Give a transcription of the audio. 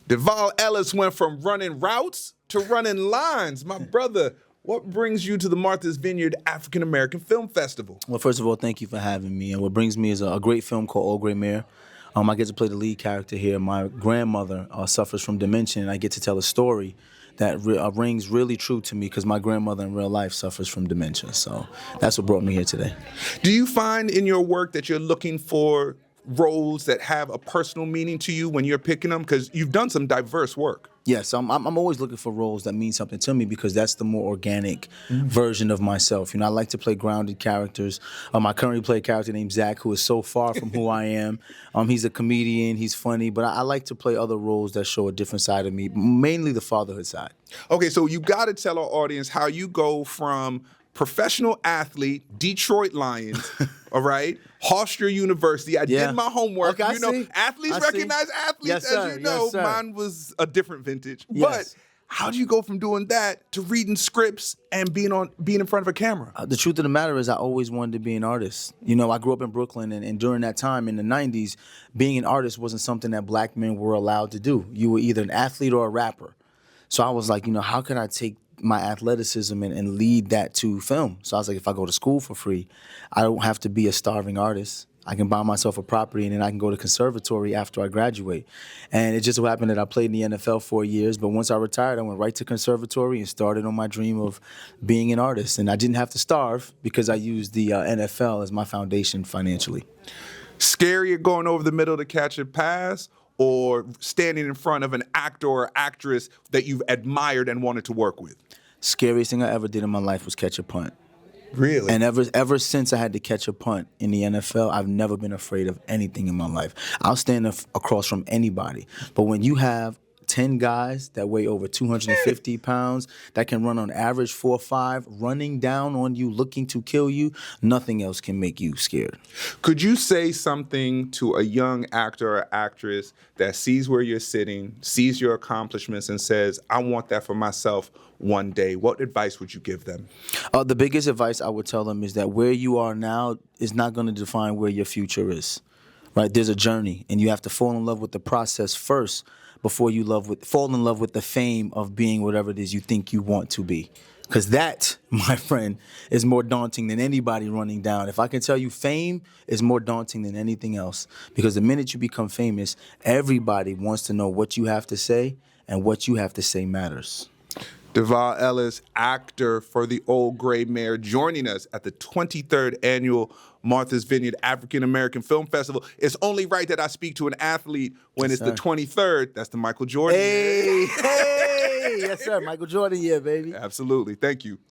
Devale Ellis went from running routes to running lines. My brother, what brings you to the Martha's Vineyard African American Film Festival? Well, first of all, thank you for having me. And what brings me is a great film called Old Grey Mare. I get to play the lead character here. My grandmother suffers from dementia, and I get to tell a story that rings really true to me because my grandmother in real life suffers from dementia. So that's what brought me here today. Do you find in your work that you're looking for roles that have a personal meaning to you when you're picking them? Because you've done some diverse work. Yes, I'm always looking for roles that mean something to me because that's the more organic version of myself. You know, I like to play grounded characters. I currently play a character named Zach, who is so far from who I am. He's a comedian, he's funny, but I like to play other roles that show a different side of me, mainly the fatherhood side. Okay, so you got to tell our audience how you go from professional athlete, Detroit Lions, all right, Hofstra University. I did my homework. Okay, you know, see. athletes I recognize see. athletes, Yes, sir. as you know. Yes, sir. Mine was a different vintage. Yes. But how do you go from doing that to reading scripts and being in front of a camera? The truth of the matter is I always wanted to be an artist. You know, I grew up in Brooklyn, and during that time in the 90s, being an artist wasn't something that black men were allowed to do. You were either an athlete or a rapper. So I was like, you know, how can I take my athleticism and lead that to film? So I was like, if I go to school for free, I don't have to be a starving artist. I can buy myself a property and then I can go to conservatory after I graduate. And it just so happened that I played in the NFL 4 years, but once I retired, I went right to conservatory and started on my dream of being an artist. And I didn't have to starve because I used the NFL as my foundation financially. Scarier going over the middle to catch a pass, or standing in front of an actor or actress that you've admired and wanted to work with? Scariest thing I ever did in my life was catch a punt. Really? And ever since I had to catch a punt in the NFL, I've never been afraid of anything in my life. I'll stand across from anybody. But when you have 10 guys that weigh over 250 pounds, that can run on average 4.5, running down on you, looking to kill you, nothing else can make you scared. Could you say something to a young actor or actress that sees where you're sitting, sees your accomplishments, and says, I want that for myself one day? What advice would you give them? The biggest advice I would tell them is that where you are now is not going to define where your future is. Right? There's a journey, and you have to fall in love with the process first before you fall in love with the fame of being whatever it is you think you want to be. Because that, my friend, is more daunting than anybody running down. If I can tell you, fame is more daunting than anything else. Because the minute you become famous, everybody wants to know what you have to say, and what you have to say matters. Devale Ellis, actor for the Old Grey Mare, joining us at the 23rd Annual Martha's Vineyard African American Film Festival. It's only right that I speak to an athlete when it's the 23rd. That's the Michael Jordan year. Hey, yes, sir. Michael Jordan year, baby. Absolutely. Thank you.